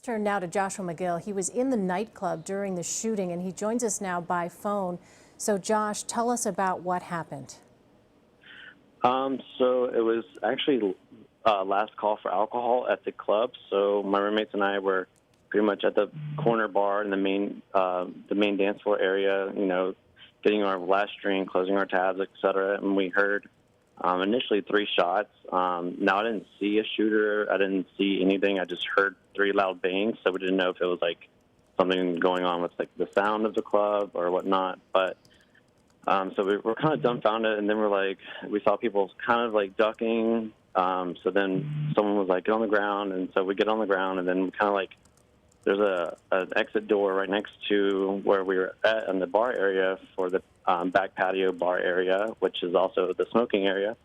Turn now to Joshua McGill. He was in the nightclub during the shooting, and he joins us now by phone. So, Josh, tell us about what happened. So it was actually last call for alcohol at the club. So my roommates and I were pretty much at the corner bar in the main dance floor area, getting our last drink, closing our tabs, etc. And we heard initially 3 shots. Now I didn't see a shooter. I didn't see anything. I just heard 3 loud bangs. So we didn't know if it was like something going on with like the sound of the club or whatnot. But so we were kind of dumbfounded, and then we saw people kind of like ducking. So then someone was like, get on the ground, and so we get on the ground, and then kind of like there's an exit door right next to where we were at in the bar area for the back patio bar area, which is also the smoking area.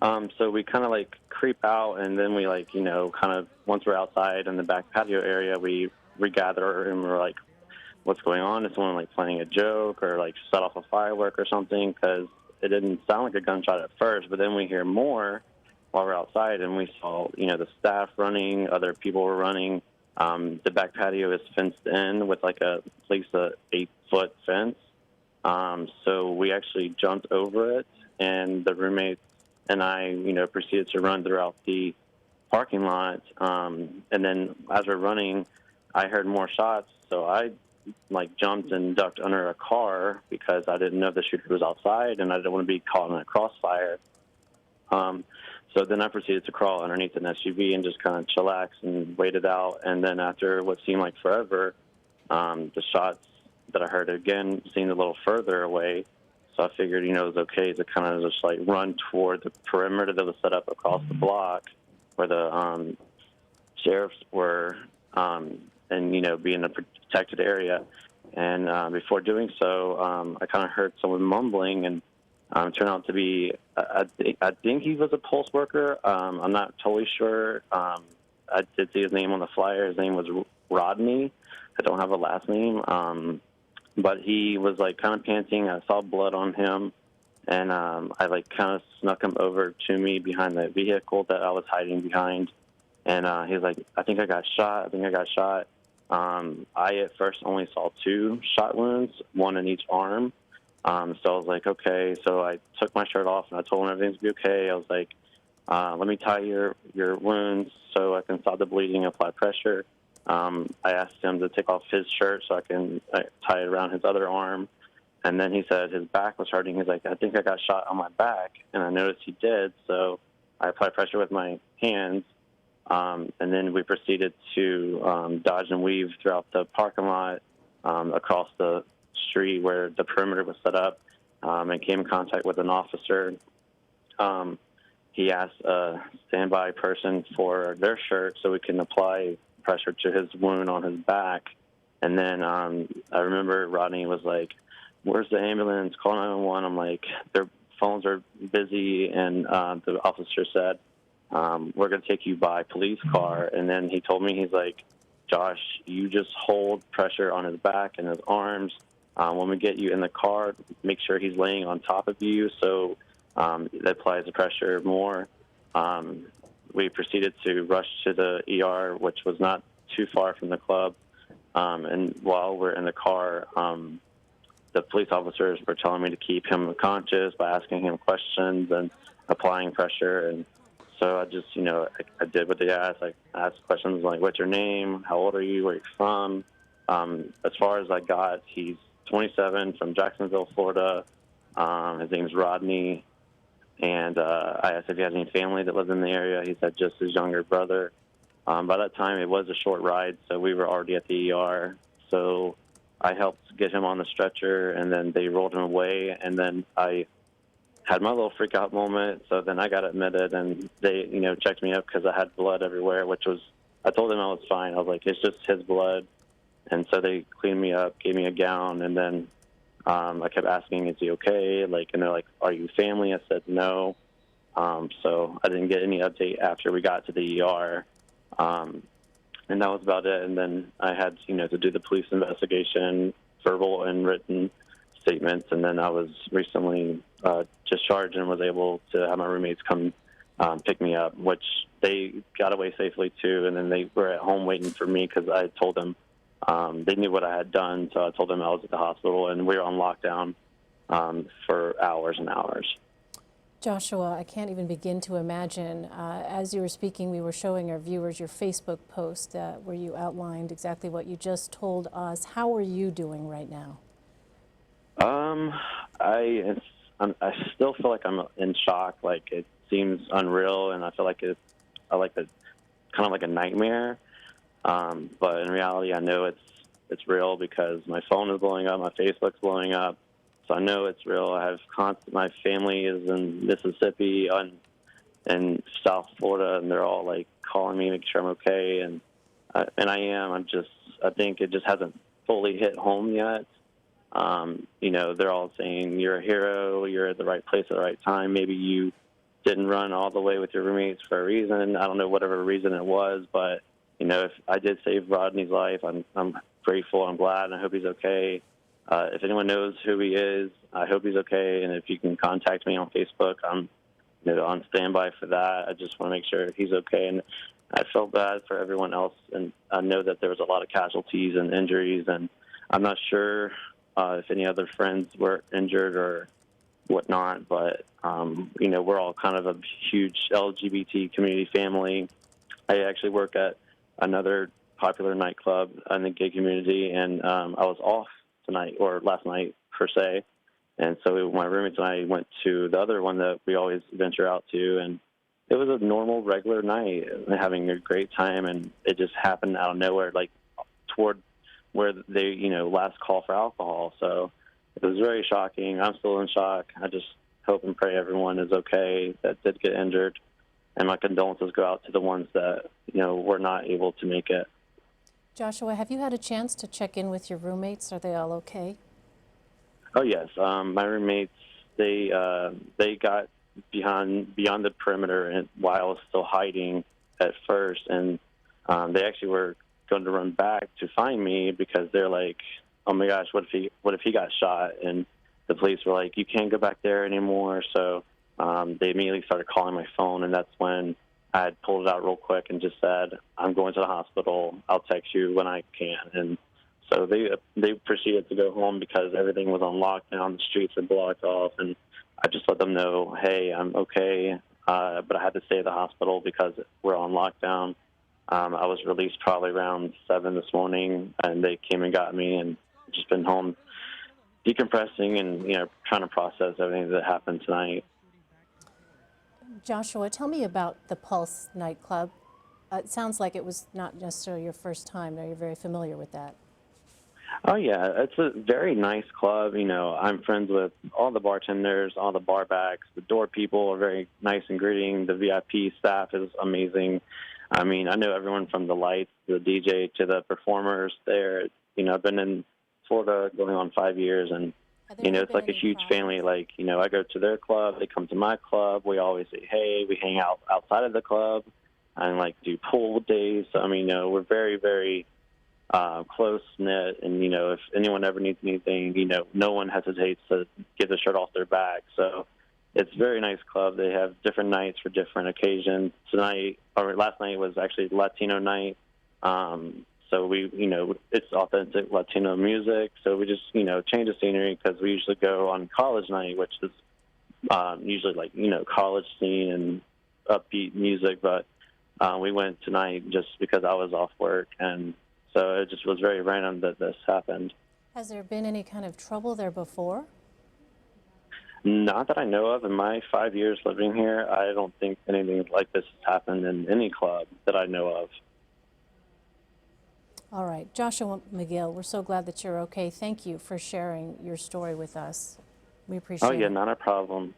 So we kind of like creep out, and then we kind of once we're outside in the back patio area, we regather and we're like, what's going on? Is someone like playing a joke or like set off a firework or something? Because it didn't sound like a gunshot at first, but then we hear more while we're outside, and we saw the staff running, other people were running. The back patio is fenced in with like at least a 8-foot fence. So we actually jumped over it, and the roommates and I, proceeded to run throughout the parking lot. And then as we're running, I heard more shots, so I jumped and ducked under a car because I didn't know the shooter was outside, and I didn't want to be caught in a crossfire. So then I proceeded to crawl underneath an SUV and just kind of chillax and wait it out. And then after what seemed like forever, the shots that I heard again seemed a little further away. So I figured, it was okay to kind of just run toward the perimeter that was set up across the block where the sheriffs were, and be in a protected area. And before doing so, I kind of heard someone mumbling, and it turned out to be, I think he was a pulse worker. I'm not totally sure. I did see his name on the flyer. His name was Rodney. I don't have a last name. But he was kind of panting. I saw blood on him, and I kind of snuck him over to me behind the vehicle that I was hiding behind. And he was like, I think I got shot. I at first only saw 2 shot wounds, 1 in each arm. So I was like, okay. So I took my shirt off, and I told him everything's going to be okay. I was like, let me tie your wounds so I can stop the bleeding and apply pressure. I asked him to take off his shirt so I can tie it around his other arm. And then he said his back was hurting. He's like, I think I got shot on my back. And I noticed he did, so I applied pressure with my hands. And then we proceeded to dodge and weave throughout the parking lot, across the street where the perimeter was set up, and came in contact with an officer. He asked a standby person for their shirt so we can apply pressure to his wound on his back. And then I remember Rodney was like, where's the ambulance? Call 911. I'm like, their phones are busy. And the officer said, we're going to take you by police car. And then he told me, he's like, Josh, you just hold pressure on his back and his arms. When we get you in the car, make sure he's laying on top of you so that applies the pressure more. We proceeded to rush to the ER, which was not too far from the club. And while we're in the car, the police officers were telling me to keep him conscious by asking him questions and applying pressure. And so I just, I did what they asked. I asked questions like, what's your name? How old are you? Where are you from? As far as I got, he's 27 from Jacksonville, Florida. His name's Rodney. And I asked if he had any family that lived in the area. He said just his younger brother. By that time, it was a short ride, so we were already at the ER. So I helped get him on the stretcher, and then they rolled him away. And then I had my little freak out moment. So then I got admitted, and they, checked me up because I had blood everywhere, I told them I was fine. I was like, it's just his blood. And so they cleaned me up, gave me a gown, and then I kept asking, is he okay? And they're like, are you family? I said no. So I didn't get any update after we got to the ER. And that was about it. And then I had, to do the police investigation, verbal and written statements. And then I was recently discharged and was able to have my roommates come pick me up, which they got away safely too, and then they were at home waiting for me because I told them they knew what I had done, so I told them I was at the hospital, and we were on lockdown for hours and hours. Joshua, I can't even begin to imagine. As you were speaking, we were showing our viewers your Facebook post where you outlined exactly what you just told us. How are you doing right now? I still feel like I'm in shock. Like, it seems unreal, and I feel like it's kind of like a nightmare. But in reality, I know it's real because my phone is blowing up, my Facebook's blowing up. So I know it's real. I have my family is in Mississippi and South Florida, and they're all like calling me, making sure I'm okay, and I am. I think it just hasn't fully hit home yet. They're all saying you're a hero, you're at the right place at the right time. Maybe you didn't run all the way with your roommates for a reason. I don't know whatever reason it was, but if I did save Rodney's life, I'm grateful. I'm glad, and I hope he's okay. If anyone knows who he is, I hope he's okay. And if you can contact me on Facebook, I'm on standby for that. I just want to make sure he's okay. And I felt bad for everyone else, and I know that there was a lot of casualties and injuries, and I'm not sure if any other friends were injured or whatnot, but we're all kind of a huge LGBT community family. I actually work at another popular nightclub in the gay community, and I was off tonight, or last night per se, and so my roommates and I went to the other one that we always venture out to, and it was a normal, regular night, having a great time, and it just happened out of nowhere, like toward where they, last call for alcohol. So it was very shocking. I'm still in shock. I just hope and pray everyone is okay that did get injured, and my condolences go out to the ones that, were not able to make it. Joshua, have you had a chance to check in with your roommates? Are they all okay? Oh yes, my roommates, they got beyond the perimeter, and while I was still hiding at first, and they actually were going to run back to find me because they're like, oh my gosh, what if he got shot? And the police were like, you can't go back there anymore. So they immediately started calling my phone, and that's when I had pulled it out real quick and just said, I'm going to the hospital. I'll text you when I can. And so they proceeded to go home because everything was on lockdown. The streets were blocked off, and I just let them know, hey, I'm okay, but I had to stay at the hospital because we're on lockdown. I was released probably around 7 this morning, and they came and got me, and just been home decompressing and trying to process everything that happened tonight. Joshua, tell me about the Pulse nightclub. It sounds like it was not necessarily your first time. Now you're very familiar with that. Oh, yeah. It's a very nice club. I'm friends with all the bartenders, all the bar backs. The door people are very nice and greeting. The VIP staff is amazing. I mean, I know everyone from the lights, the DJ, to the performers there. I've been in Florida going on 5 years, and it's like a huge family. Like, I go to their club, they come to my club. We always say, hey, we hang out outside of the club and, like, do pool days. So, I mean, we're very, very close-knit. And, if anyone ever needs anything, no one hesitates to get the shirt off their back. So it's a very nice club. They have different nights for different occasions. Last night was actually Latino night. So it's authentic Latino music. So we just, change the scenery because we usually go on college night, which is usually like, college scene and upbeat music. But we went tonight just because I was off work. And so it just was very random that this happened. Has there been any kind of trouble there before? Not that I know of. In my 5 years living here, I don't think anything like this has happened in any club that I know of. All right. Joshua McGill, we're so glad that you're okay. Thank you for sharing your story with us. We appreciate it. Oh, yeah, not a problem.